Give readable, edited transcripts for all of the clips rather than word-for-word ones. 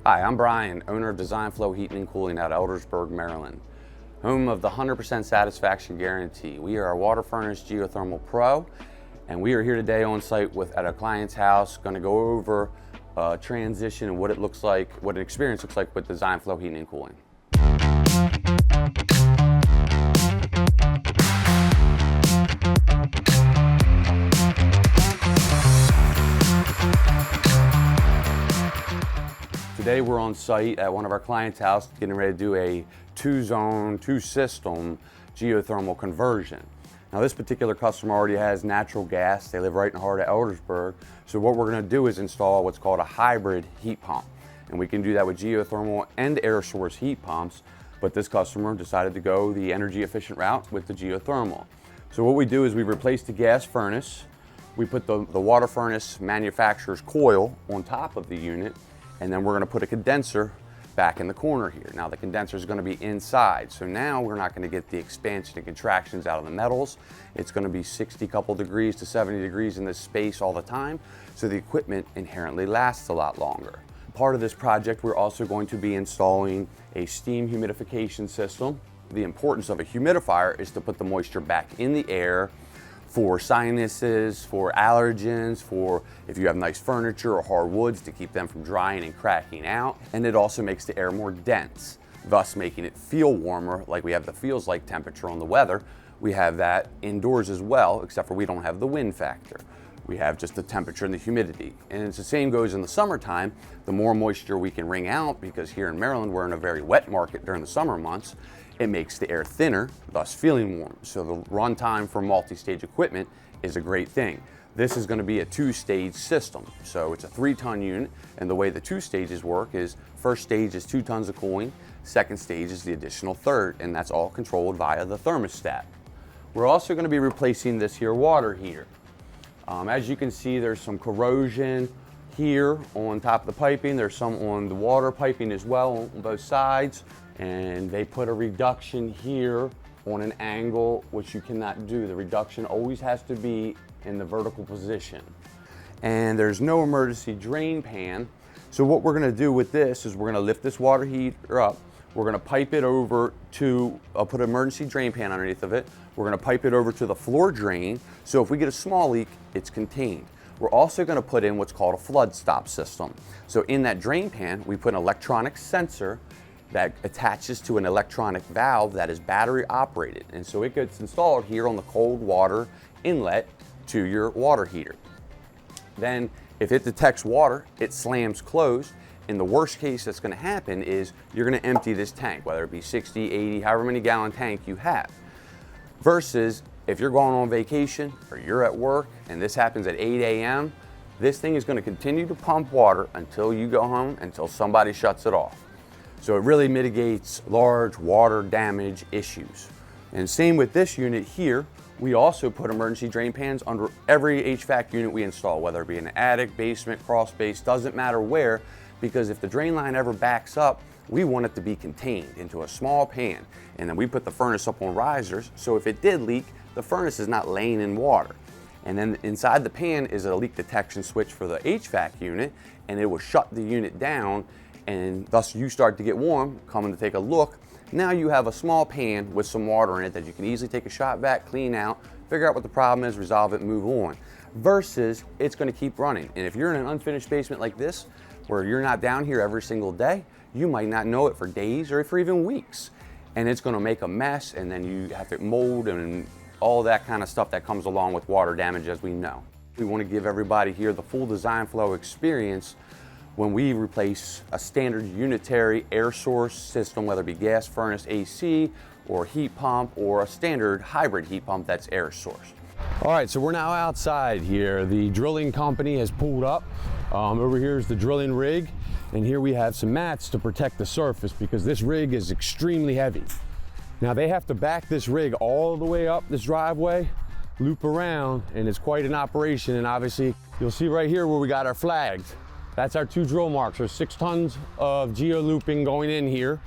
Hi, I'm Brian, owner of Design Flow Heating and Cooling out of Eldersburg, Maryland, home of the 100% satisfaction guarantee. We are a water furnace geothermal pro, and we are here today on site at a client's house, going to go over transition and what it looks like, what an experience looks like with Design Flow Heating and Cooling. Today we're on site at one of our clients' house getting ready to do a two-zone, two-system geothermal conversion. Now this particular customer already has natural gas. They live right in the heart of Eldersburg. So what we're going to do is install what's called a hybrid heat pump. And we can do that with geothermal and air source heat pumps, but this customer decided to go the energy efficient route with the geothermal. So what we do is we replace the gas furnace. We put the water furnace manufacturer's coil on top of the unit, and then we're going to put a condenser back in the corner here. Now the condenser is going to be inside, so now we're not going to get the expansion and contractions out of the metals. It's going to be 60 couple degrees to 70 degrees in this space all the time, so the equipment inherently lasts a lot longer. Part of this project, we're also going to be installing a steam humidification system. The importance of a humidifier is to put the moisture back in the air for sinuses, for allergens, for if you have nice furniture or hard woods, to keep them from drying and cracking out. And it also makes the air more dense, thus making it feel warmer. Like we have the feels like temperature on the weather, we have that indoors as well, except for we don't have the wind factor. We have just the temperature and the humidity. And it's the same goes in the summertime. The more moisture we can wring out, because here in Maryland we're in a very wet market during the summer months, it makes the air thinner, thus feeling warm. So the run time for multi-stage equipment is a great thing. This is going to be a two-stage system. So it's a 3-ton unit, and the way the two stages work is first stage is 2 tons of cooling, second stage is the additional third, and that's all controlled via the thermostat. We're also going to be replacing this here water heater. As you can see, there's some corrosion here on top of the piping. There's some on the water piping as well on both sides. And they put a reduction here on an angle, which you cannot do. The reduction always has to be in the vertical position. And there's no emergency drain pan. So what we're gonna do with this is we're gonna lift this water heater up. We're gonna pipe it over to, I'll put an emergency drain pan underneath of it. We're gonna pipe it over to the floor drain. So if we get a small leak, it's contained. We're also gonna put in what's called a flood stop system. So in that drain pan, we put an electronic sensor that attaches to an electronic valve that is battery operated. And so it gets installed here on the cold water inlet to your water heater. Then if it detects water, it slams closed. In the worst case that's gonna happen is you're gonna empty this tank, whether it be 60, 80, however many gallon tank you have. Versus if you're going on vacation or you're at work and this happens at 8 a.m., this thing is gonna continue to pump water until you go home, until somebody shuts it off. So it really mitigates large water damage issues. And same with this unit here, we also put emergency drain pans under every HVAC unit we install, whether it be an attic, basement, crawl space, doesn't matter where, because if the drain line ever backs up, we want it to be contained into a small pan. And then we put the furnace up on risers, so if it did leak, the furnace is not laying in water. And then inside the pan is a leak detection switch for the HVAC unit, and it will shut the unit down, and thus you start to get warm, coming to take a look. Now you have a small pan with some water in it that you can easily take a shot vac, clean out, figure out what the problem is, resolve it, move on. Versus it's gonna keep running. And if you're in an unfinished basement like this, where you're not down here every single day, you might not know it for days or for even weeks. And it's gonna make a mess, and then you have to mold and all that kind of stuff that comes along with water damage, as we know. We wanna give everybody here the full Design Flow experience when we replace a standard unitary air source system, whether it be gas furnace AC or heat pump, or a standard hybrid heat pump that's air source. All right, so we're now outside here. The drilling company has pulled up. Over here is the drilling rig, and here we have some mats to protect the surface because this rig is extremely heavy. Now they have to back this rig all the way up this driveway, loop around, and it's quite an operation. And obviously you'll see right here where we got our flags. That's our 2 drill marks. There's 6 tons of geo looping going in here,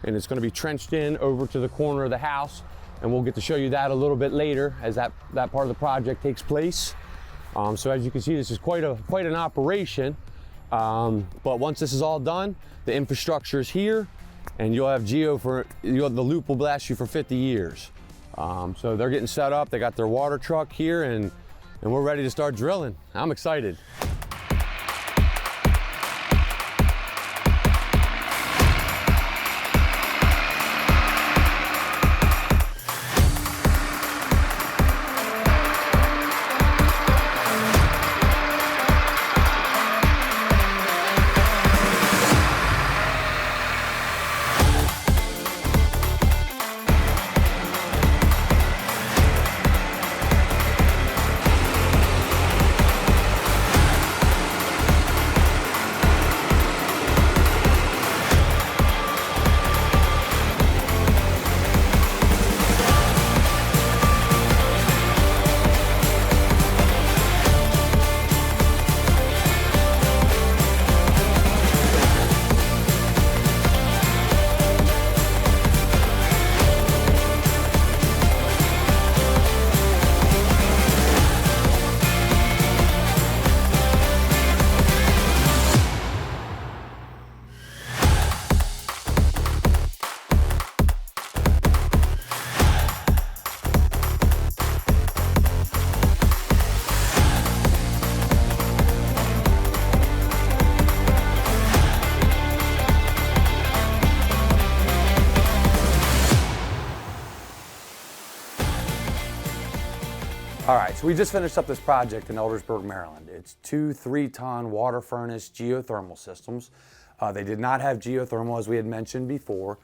and it's gonna be trenched in over to the corner of the house. And we'll get to show you that a little bit later as that part of the project takes place. So as you can see, this is quite an operation. But once this is all done, the infrastructure is here, and you'll have the loop will last you for 50 years. So they're getting set up. They got their water truck here, and we're ready to start drilling. I'm excited. All right, so we just finished up this project in Eldersburg, Maryland. It's 2 3-ton water furnace geothermal systems. They did not have geothermal, as we had mentioned before,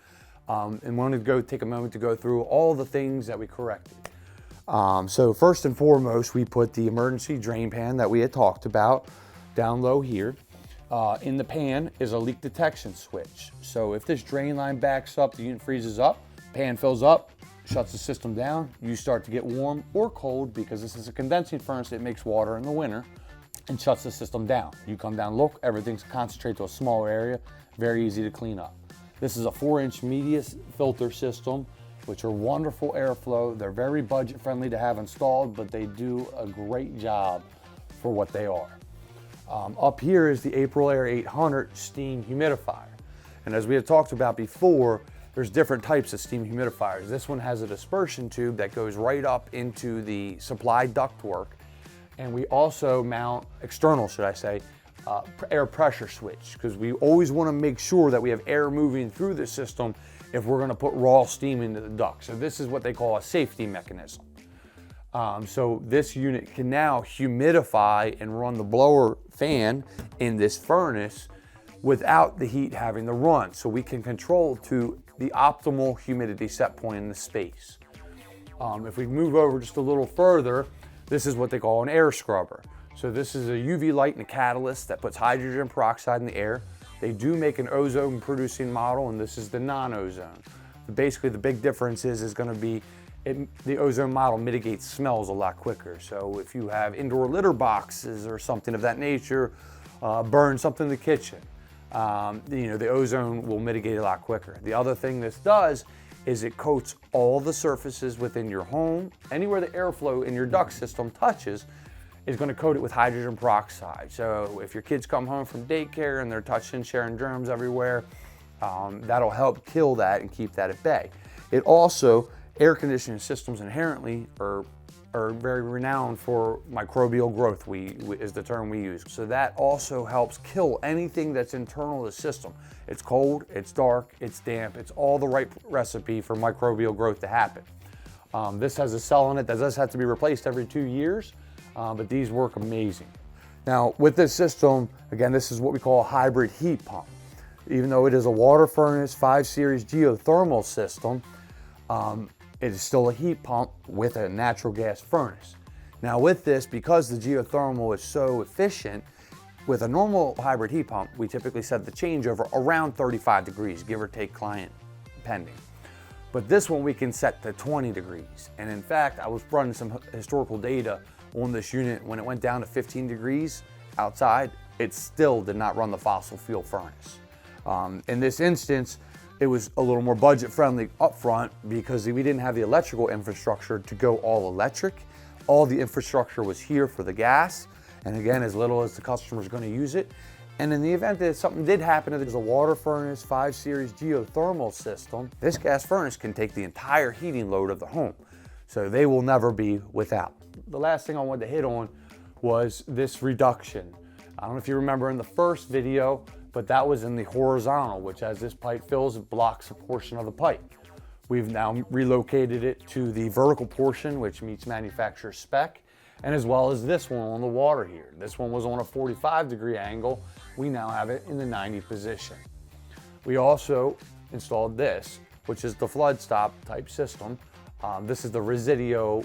and wanted to take a moment to go through all the things that we corrected. So first and foremost, we put the emergency drain pan that we had talked about down low here. In the pan is a leak detection switch. So if this drain line backs up, the unit freezes up, pan fills up, shuts the system down, you start to get warm or cold because this is a condensing furnace that makes water in the winter, and shuts the system down. You come down, look, everything's concentrated to a smaller area, very easy to clean up. This is a 4-inch media filter system, which are wonderful airflow. They're very budget friendly to have installed, but they do a great job for what they are. Up here is the Aprilaire 800 steam humidifier. And as we had talked about before, there's different types of steam humidifiers. This one has a dispersion tube that goes right up into the supply ductwork. And we also mount external, should I say, air pressure switch, because we always want to make sure that we have air moving through the system if we're going to put raw steam into the duct. So this is what they call a safety mechanism. So this unit can now humidify and run the blower fan in this furnace without the heat having to run. So we can control to the optimal humidity set point in the space. If we move over just a little further, this is what they call an air scrubber. So this is a UV light and a catalyst that puts hydrogen peroxide in the air. They do make an ozone producing model, and this is the non-ozone. Basically the big difference is going to be the ozone model mitigates smells a lot quicker. So if you have indoor litter boxes or something of that nature, burn something in the kitchen, the ozone will mitigate a lot quicker. The other thing this does is it coats all the surfaces within your home. Anywhere the airflow in your duct system touches is going to coat it with hydrogen peroxide. So if your kids come home from daycare and they're touching, sharing germs everywhere, that'll help kill that and keep that at bay. It also, air conditioning systems inherently are very renowned for microbial growth, is the term we use. So that also helps kill anything that's internal to the system. It's cold, it's dark, it's damp, it's all the right recipe for microbial growth to happen. This has a cell in it that does have to be replaced every 2 years, but these work amazing. Now with this system, again, this is what we call a hybrid heat pump. Even though it is a water furnace 5 series geothermal system, it is still a heat pump with a natural gas furnace. Now with this, because the geothermal is so efficient, with a normal hybrid heat pump, we typically set the changeover around 35 degrees, give or take client pending. But this one we can set to 20 degrees. And in fact, I was running some historical data on this unit. When it went down to 15 degrees outside, it still did not run the fossil fuel furnace. In this instance, it was a little more budget friendly up front because we didn't have the electrical infrastructure to go all electric. All the infrastructure was here for the gas. And again, as little as the customer's going to use it, And in the event that something did happen, if there's a water furnace 5 Series geothermal system, this gas furnace can take the entire heating load of the home. So they will never be without. The last thing I wanted to hit on was this reduction. I don't know if you remember in the first video, but that was in the horizontal, which as this pipe fills, it blocks a portion of the pipe. We've now relocated it to the vertical portion, which meets manufacturer spec, and as well as this one on the water heater. This one was on a 45-degree angle. We now have it in the 90 position. We also installed this, which is the flood stop type system. This is the Residio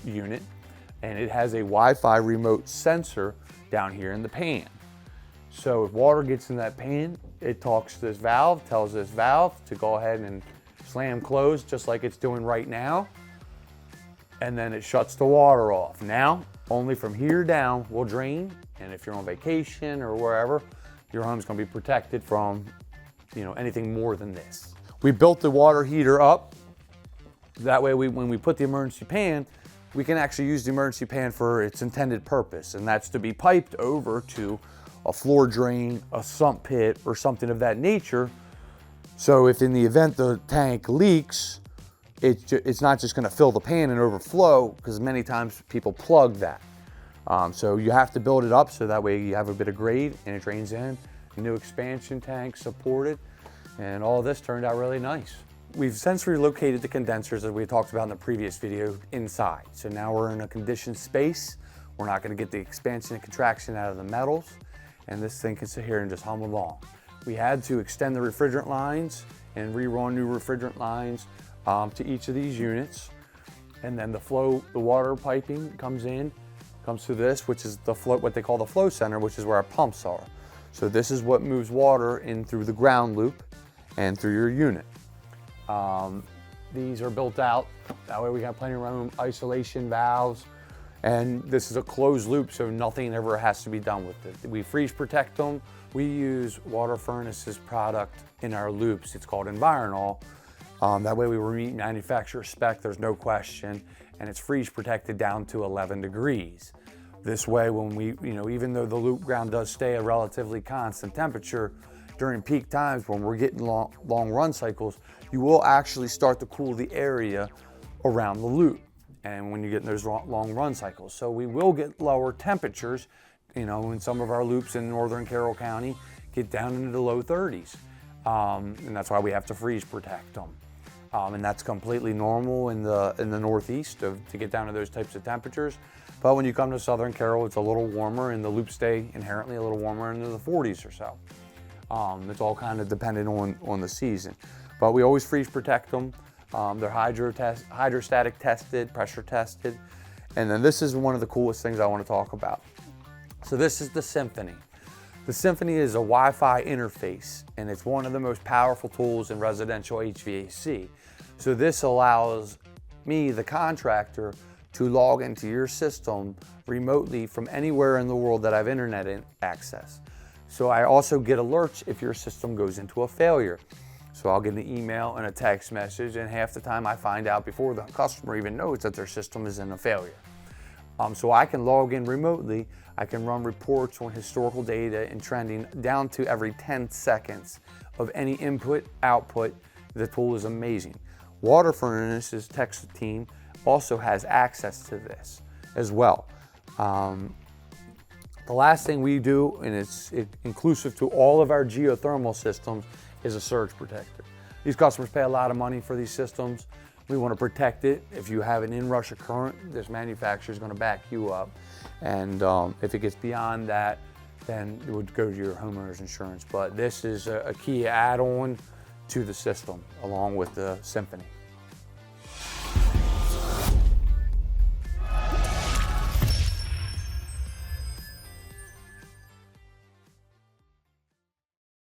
unit, and it has a Wi-Fi remote sensor down here in the pan. So if water gets in that pan, it talks to this valve, tells this valve to go ahead and slam closed just like it's doing right now. And then it shuts the water off. Now, only from here down will drain. And if you're on vacation or wherever, your home's gonna be protected from, anything more than this. We built the water heater up. That way, when we put the emergency pan, we can actually use the emergency pan for its intended purpose. And that's to be piped over to a floor drain, a sump pit, or something of that nature. So if in the event the tank leaks, it's not just gonna fill the pan and overflow, because many times people plug that. So you have to build it up so that way you have a bit of grade and it drains in. New expansion tank supported, and all this turned out really nice. We've since relocated the condensers, as we talked about in the previous video, inside. So now we're in a conditioned space. We're not gonna get the expansion and contraction out of the metals, and this thing can sit here and just hum along. We had to extend the refrigerant lines and rerun new refrigerant lines to each of these units. And then the water piping comes through this, which is what they call the flow center, which is where our pumps are. So this is what moves water in through the ground loop and through your unit. These are built out, that way we have plenty of room, isolation valves, and this is a closed loop, so nothing ever has to be done with it. We freeze protect them. We use Water Furnace's product in our loops. It's called Environol. That way we meet manufacturer spec, there's no question, and it's freeze protected down to 11 degrees. This way, when we, even though the loop ground does stay a relatively constant temperature, during peak times when we're getting long run cycles, you will actually start to cool the area around the loop. And when you get those long run cycles. So we will get lower temperatures, in some of our loops in northern Carroll County, get down into the low 30s. And that's why we have to freeze protect them. And that's completely normal in the Northeast to get down to those types of temperatures. But when you come to southern Carroll, it's a little warmer, and the loops stay inherently a little warmer into the 40s or so. It's all kind of dependent on the season. But we always freeze protect them. They're hydrostatic tested, pressure tested. And then this is one of the coolest things I want to talk about. So this is the Symphony. The Symphony is a Wi-Fi interface, and it's one of the most powerful tools in residential HVAC. So this allows me, the contractor, to log into your system remotely from anywhere in the world that I have internet access. So I also get alerts if your system goes into a failure. So I'll get an email and a text message, and half the time I find out before the customer even knows that their system is in a failure. So I can log in remotely. I can run reports on historical data and trending down to every 10 seconds of any input, output. The tool is amazing. Water Furnace's tech team also has access to this as well. The last thing we do, and it's inclusive to all of our geothermal systems, is a surge protector. These customers pay a lot of money for these systems. We want to protect it. If you have an inrush of current, this manufacturer is going to back you up. And if it gets beyond that, then it would go to your homeowner's insurance. But this is a key add-on to the system along with the Symphony.